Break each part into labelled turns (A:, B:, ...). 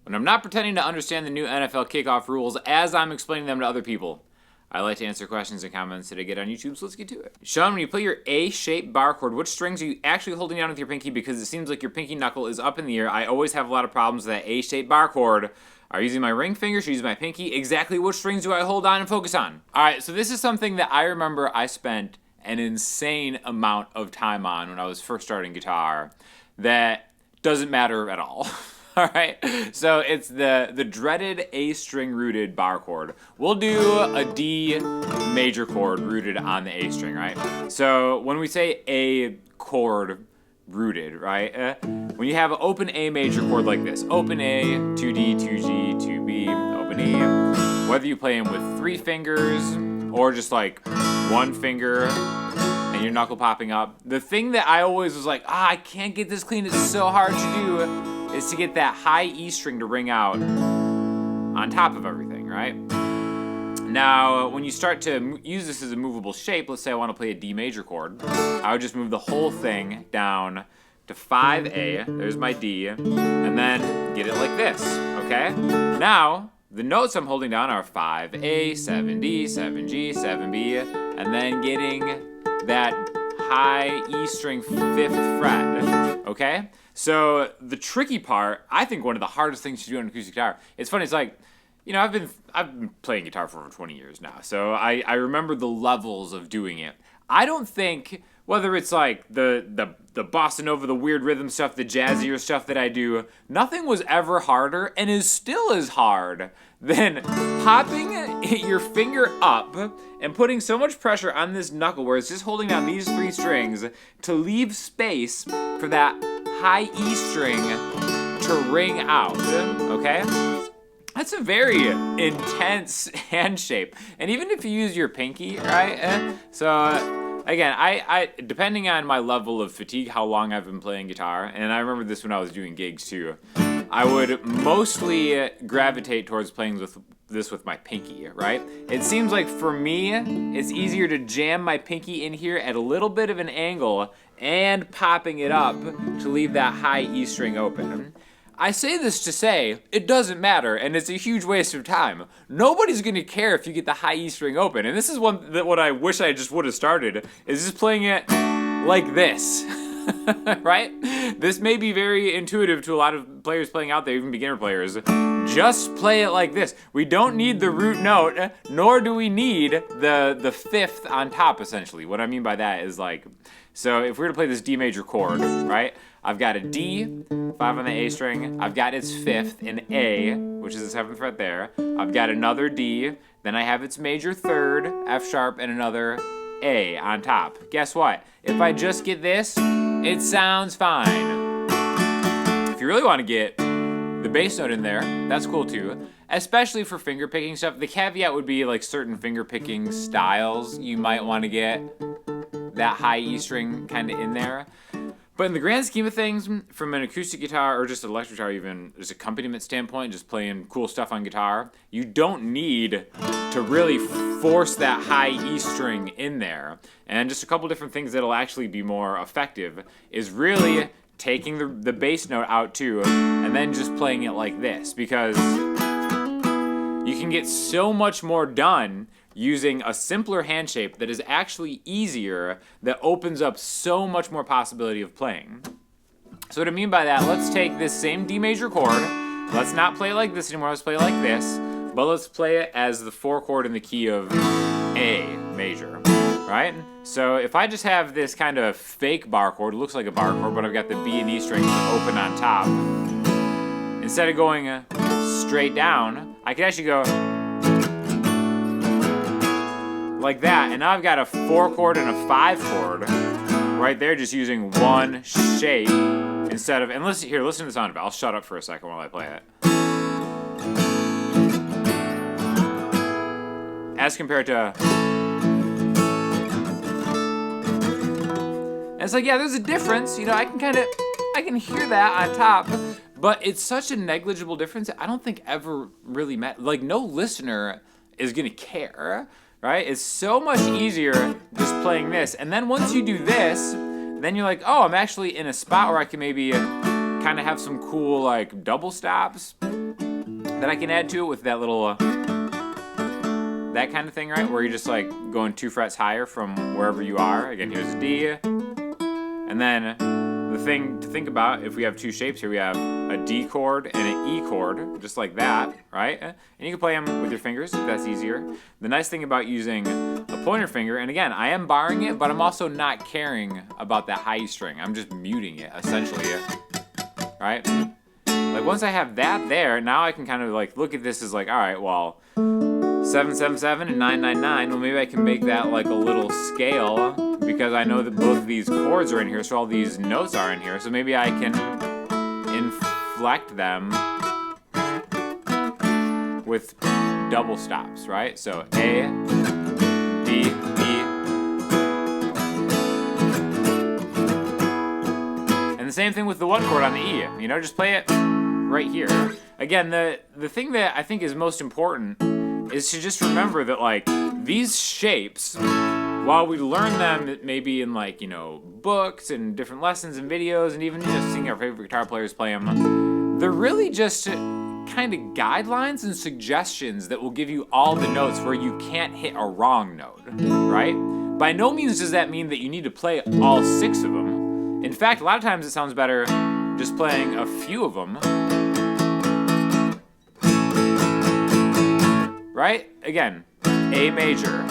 A: when I'm not pretending to understand the new NFL kickoff rules as I'm explaining them to other people. I like to answer questions and comments that I get on YouTube, so let's get to it. Sean, when you play your A-shaped bar chord, which strings are you actually holding down with your pinky? Because it seems like your pinky knuckle is up in the air. I always have a lot of problems with that A-shaped bar chord. Are you using my ring finger? Should I use my pinky? Exactly which strings do I hold on and focus on? All right, so this is something that I remember I spent an insane amount of time on when I was first starting guitar that doesn't matter at all. All right, so it's the dreaded A string rooted bar chord. We'll do a D major chord rooted on the A string, right? So when we say A chord rooted, right? When you have an open A major chord like this, open A, 2D, 2G, 2B, open E, whether you play them with 3 fingers or just like 1 finger and your knuckle popping up, the thing that I always was like, I can't get this clean, it's so hard to do, is to get that high E string to ring out on top of everything, right? Now, when you start to use this as a movable shape, let's say I want to play a D major chord, I would just move the whole thing down to 5A, there's my D, and then get it like this, okay? Now, the notes I'm holding down are 5A, 7D, 7G, 7B, and then getting that high E string 5th fret, okay? So the tricky part, I think one of the hardest things to do on acoustic guitar, it's funny, it's like, you know, I've been playing guitar for over 20 years now, so I remember the levels of doing it. I don't think, whether it's like the bossa nova, the weird rhythm stuff, the jazzier stuff that I do, nothing was ever harder and is still as hard than popping your finger up and putting so much pressure on this knuckle where it's just holding down these 3 strings to leave space for that high E string to ring out, okay? That's a very intense hand shape. And even if you use your pinky, right? So again, I depending on my level of fatigue, how long I've been playing guitar, and I remember this when I was doing gigs too, I would mostly gravitate towards playing this with my pinky, right? It seems like for me, it's easier to jam my pinky in here at a little bit of an angle and popping it up to leave that high E string open. I say this to say, it doesn't matter, and it's a huge waste of time. Nobody's gonna care if you get the high E string open, and this is what I wish I just would have started, is just playing it like this, right? This may be very intuitive to a lot of players playing out there, even beginner players. Just play it like this. We don't need the root note, nor do we need the 5th on top, essentially. What I mean by that is like, so if we were to play this D major chord, right? I've got a D, 5 on the A string, I've got its 5th, an A, which is the 7th fret there, I've got another D, then I have its major 3rd, F sharp, and another A on top. Guess what? If I just get this, it sounds fine. If you really want to get the bass note in there, that's cool too, especially for finger picking stuff. The caveat would be like certain finger picking styles, you might want to get that high E string kind of in there. But in the grand scheme of things, from an acoustic guitar or just an electric guitar even, as accompaniment standpoint, just playing cool stuff on guitar, you don't need to really force that high E string in there. And just a couple different things that'll actually be more effective is really taking the bass note out too, and then just playing it like this, because you can get so much more done using a simpler hand shape that is actually easier, that opens up so much more possibility of playing. So what I mean by that, let's take this same D major chord, let's not play it like this anymore, let's play it like this, but let's play it as the 4 chord in the key of A major, right? So if I just have this kind of fake bar chord, it looks like a bar chord, but I've got the B and E strings open on top, instead of going straight down, I can actually go like that, and now I've got a 4 chord and a 5 chord right there, just using one shape instead of, and listen to the sound of it. I'll shut up for a second while I play it. As compared to, and it's like, yeah, there's a difference, you know, I can hear that on top, but it's such a negligible difference that I don't think ever really like no listener is gonna care. Right? It's so much easier just playing this. And then once you do this, then you're like, oh, I'm actually in a spot where I can maybe kind of have some cool like double stops. that I can add to it with that little, that kind of thing, right? Where you're just like going 2 frets higher from wherever you are. Again, here's a D. And then the thing to think about, if we have 2 shapes here, we have a D chord and an E chord, just like that, right? And you can play them with your fingers if that's easier. The nice thing about using a pointer finger, and again, I am barring it, but I'm also not caring about that high E string. I'm just muting it, essentially, right? Like once I have that there, now I can kind of like look at this as like, all right, well, 777 and 999, well maybe I can make that like a little scale because I know that both of these chords are in here, so all these notes are in here, so maybe I can inflect them with double stops, right? So A, B, E, and the same thing with the 1 chord on the E, you know, just play it right here. Again, the thing that I think is most important is to just remember that like these shapes, while we learn them maybe in like, you know, books and different lessons and videos and even just seeing our favorite guitar players play them, they're really just kind of guidelines and suggestions that will give you all the notes where you can't hit a wrong note, right? By no means does that mean that you need to play all 6 of them. In fact, a lot of times it sounds better just playing a few of them. Right? Again, A major,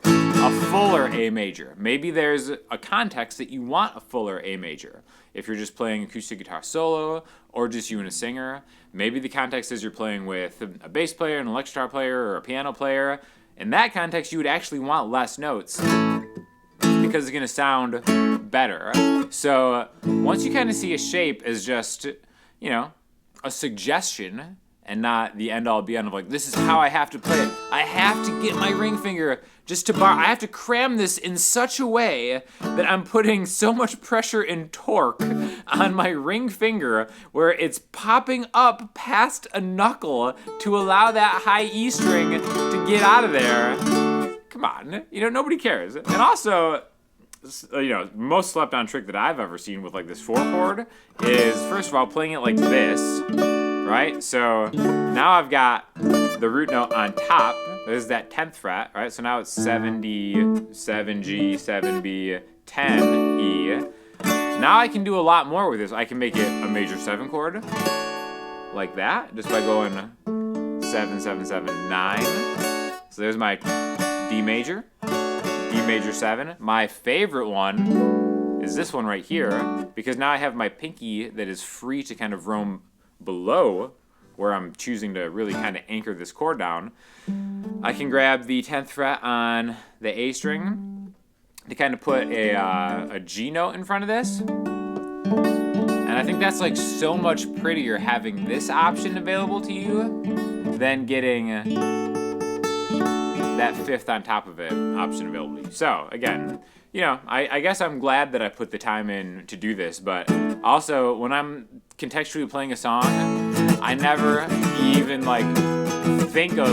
A: a fuller A major. Maybe there's a context that you want a fuller A major. If you're just playing acoustic guitar solo or just you and a singer, maybe the context is you're playing with a bass player, an electric guitar player, or a piano player. In that context, you would actually want less notes because it's going to sound better. So once you kind of see a shape as just, you know, a suggestion and not the end-all be-end of like, this is how I have to play it. I have to get my ring finger just to bar. I have to cram this in such a way that I'm putting so much pressure and torque on my ring finger where it's popping up past a knuckle to allow that high E string to get out of there. Come on, you know, nobody cares. And also, you know, most slept-on trick that I've ever seen with like this 4 chord is, first of all, playing it like this. Right? So now I've got the root note on top. There's that 10th fret, right? So now it's 7D, 7G, 7B, 10E. Now I can do a lot more with this. I can make it a major 7 chord, like that, just by going 7, 7, 7, 9. So there's my D major, D major 7. My favorite one is this one right here, because now I have my pinky that is free to kind of roam below where I'm choosing to really kind of anchor this chord down. I can grab the 10th fret on the A string to kind of put a G note in front of this. And I think that's like so much prettier having this option available to you than getting that 5th on top of it option available to you. So again, you know, I guess I'm glad that I put the time in to do this, but also when I'm contextually playing a song, I never even like think of,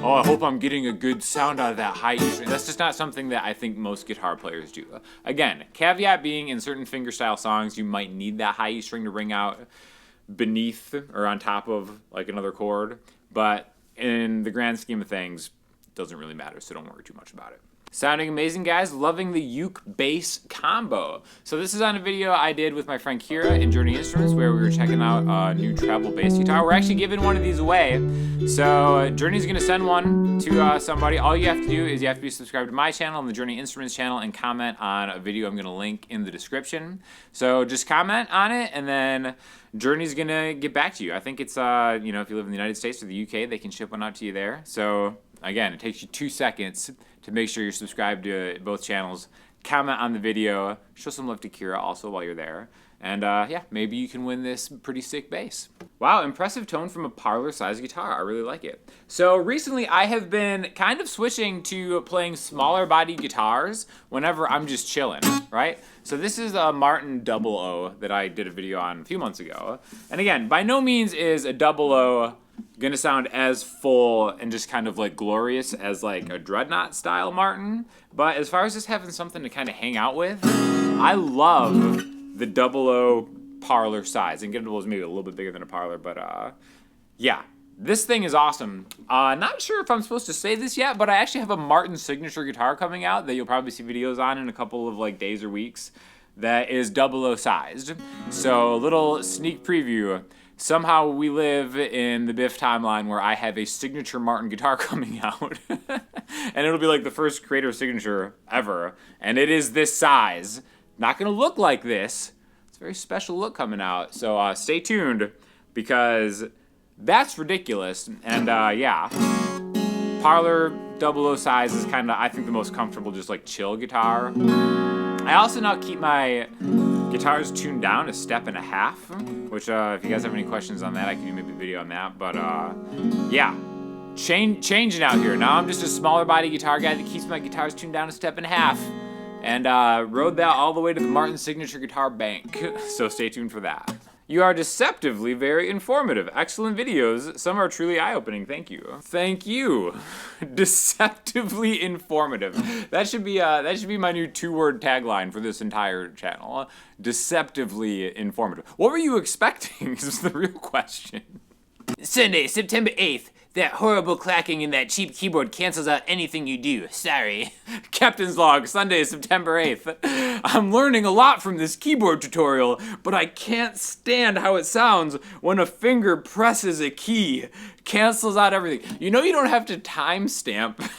A: oh, I hope I'm getting a good sound out of that high E string. That's just not something that I think most guitar players do. Again, caveat being in certain fingerstyle songs, you might need that high E string to ring out beneath or on top of like another chord, but in the grand scheme of things, it doesn't really matter, so don't worry too much about it. Sounding amazing, guys. Loving the uke bass combo. So this is on a video I did with my friend Kira in Journey Instruments where we were checking out a new treble bass guitar. We're actually giving one of these away. So Journey's gonna send one to somebody. All you have to do is you have to be subscribed to my channel and the Journey Instruments channel and comment on a video I'm gonna link in the description. So just comment on it and then Journey's gonna get back to you. I think it's, you know, if you live in the United States or the UK, they can ship one out to you there. So again, it takes you 2 seconds to make sure you're subscribed to both channels. Comment on the video. Show some love to Kira also while you're there. And yeah, maybe you can win this pretty sick bass. Wow, impressive tone from a parlor-sized guitar. I really like it. So recently I have been kind of switching to playing smaller body guitars whenever I'm just chilling, right? So this is a Martin 00 that I did a video on a few months ago. And again, by no means is a 00 gonna sound as full and just kind of like glorious as like a Dreadnought style Martin, but as far as just having something to kind of hang out with, I love the 00 parlor size. And Gimbal is maybe a little bit bigger than a parlor, but yeah, This thing is awesome. Not sure if I'm supposed to say this yet, but I actually have a Martin signature guitar coming out that you'll probably see videos on in a couple of like days or weeks that is 00 sized. So a little sneak preview. Somehow we live in the Biff timeline where I have a signature Martin guitar coming out. And it'll be like the first creator signature ever. And it is this size. Not gonna look like this. It's a very special look coming out. So stay tuned because that's ridiculous. And yeah, Parlor 00 size is kind of, I think, the most comfortable just like chill guitar. I also now keep my guitars tuned down a step and a half, which if you guys have any questions on that, I can do maybe a video on that. But yeah, changing out here. Now I'm just a smaller body guitar guy that keeps my guitars tuned down a step and a half. And rode that all the way to the Martin signature guitar bank. So stay tuned for that. You are deceptively very informative. Excellent videos. Some are truly eye-opening. Thank you. Thank you. Deceptively informative. That should be my new 2-word tagline for this entire channel. Deceptively informative. What were you expecting? Is the real question. Sunday, September 8th. That horrible clacking in that cheap keyboard cancels out anything you do. Sorry. Captain's log, Sunday, September 8th. I'm learning a lot from this keyboard tutorial, but I can't stand how it sounds when a finger presses a key. Cancels out everything. You know you don't have to timestamp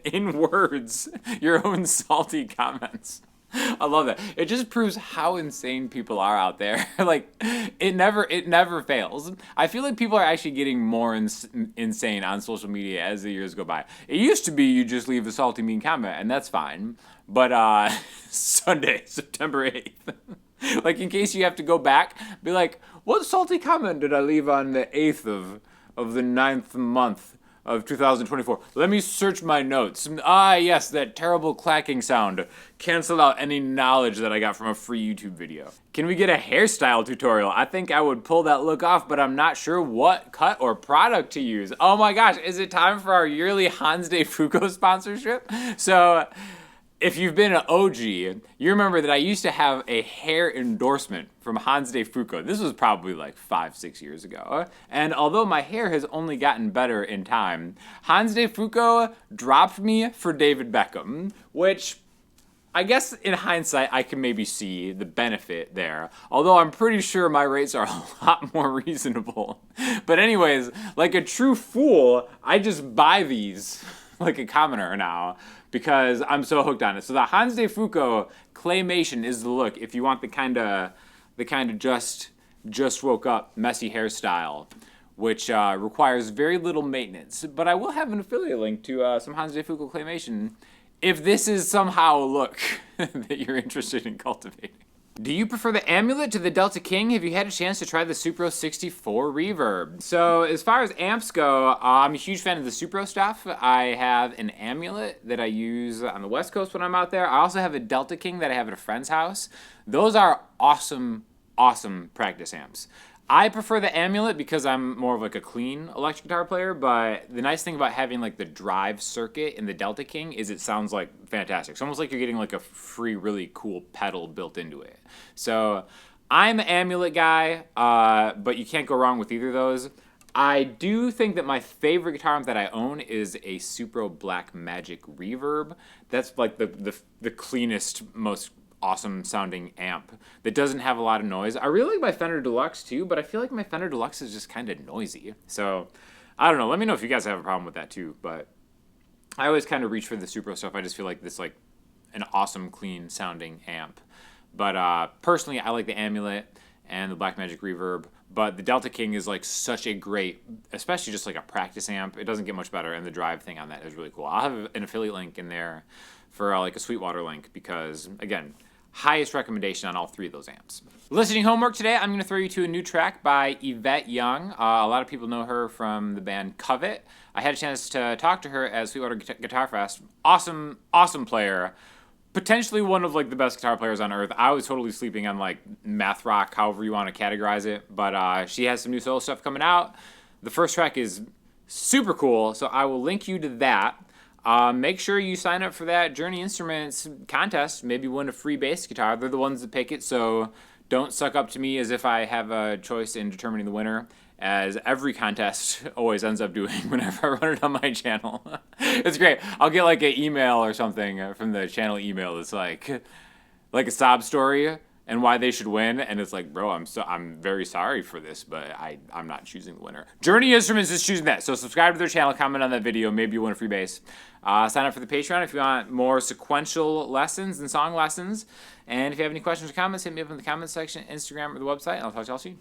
A: in words your own salty comments. I love that. It just proves how insane people are out there. Like, it never fails. I feel like people are actually getting more insane on social media as the years go by. It used to be you just leave a salty mean comment, and that's fine. But Sunday, September 8th. Like, in case you have to go back, be like, what salty comment did I leave on the 8th of the 9th month of 2024. Let me search my notes. Ah, yes, that terrible clacking sound. Cancel out any knowledge that I got from a free YouTube video. Can we get a hairstyle tutorial? I think I would pull that look off, but I'm not sure what cut or product to use. Oh my gosh, is it time for our yearly Hans de Foucault sponsorship? So, if you've been an OG, you remember that I used to have a hair endorsement from Hans de Foucault. This was probably like 5-6 years ago. And although my hair has only gotten better in time, Hans de Foucault dropped me for David Beckham, which I guess in hindsight I can maybe see the benefit there. Although I'm pretty sure my rates are a lot more reasonable. But anyways, like a true fool, I just buy these like a commoner now, because I'm so hooked on it. So the Hans de Foucault claymation is the look if you want the kind of just woke up messy hairstyle, which requires very little maintenance. But I will have an affiliate link to some Hans de Foucault claymation if this is somehow a look that you're interested in cultivating. Do you prefer the Amulet to the Delta King? Have you had a chance to try the Supro 64 Reverb? So as far as amps go, I'm a huge fan of the Supro stuff. I have an Amulet that I use on the West Coast when I'm out there. I also have a Delta King that I have at a friend's house. Those are awesome, awesome practice amps. I prefer the Amulet because I'm more of like a clean electric guitar player, but the nice thing about having like the drive circuit in the Delta King is it sounds like fantastic. It's almost like you're getting like a free, really cool pedal built into it. So I'm an Amulet guy, but you can't go wrong with either of those. I do think that my favorite guitar amp that I own is a Supro Black Magick Reverb. That's like the cleanest, most awesome sounding amp that doesn't have a lot of noise. I really like my Fender Deluxe too, but I feel like my Fender Deluxe is just kind of noisy. So I don't know. Let me know if you guys have a problem with that too, but I always kind of reach for the Supro stuff. I just feel like this like an awesome, clean sounding amp. But personally, I like the Amulet and the Black Magick Reverb, but the Delta King is like such a great, especially just like a practice amp. It doesn't get much better, and the drive thing on that is really cool. I'll have an affiliate link in there for like a Sweetwater link because, again, highest recommendation on all three of those amps. Listening homework today, I'm going to throw you to a new track by Yvette Young. A lot of people know her from the band Covet. I had a chance to talk to her at Sweetwater Guitar Fest. Awesome, awesome player. Potentially one of like the best guitar players on earth. I was totally sleeping on like math rock, however you want to categorize it. But she has some new solo stuff coming out. The first track is super cool, so I will link you to that. Make sure you sign up for that Journey Instruments contest. Maybe win a free bass guitar. They're the ones that pick it, so don't suck up to me as if I have a choice in determining the winner. as every contest always ends up doing whenever I run it on my channel. It's great. I'll get like an email or something from the channel email that's like a sob story and why they should win, and it's like, bro, I'm very sorry for this, but I'm not choosing the winner. Journey Instruments is choosing that, so subscribe to their channel, comment on that video, maybe you win a free bass. Sign up for the Patreon if you want more sequential lessons and song lessons, and if you have any questions or comments, hit me up in the comments section, Instagram, or the website, and I'll talk to y'all soon.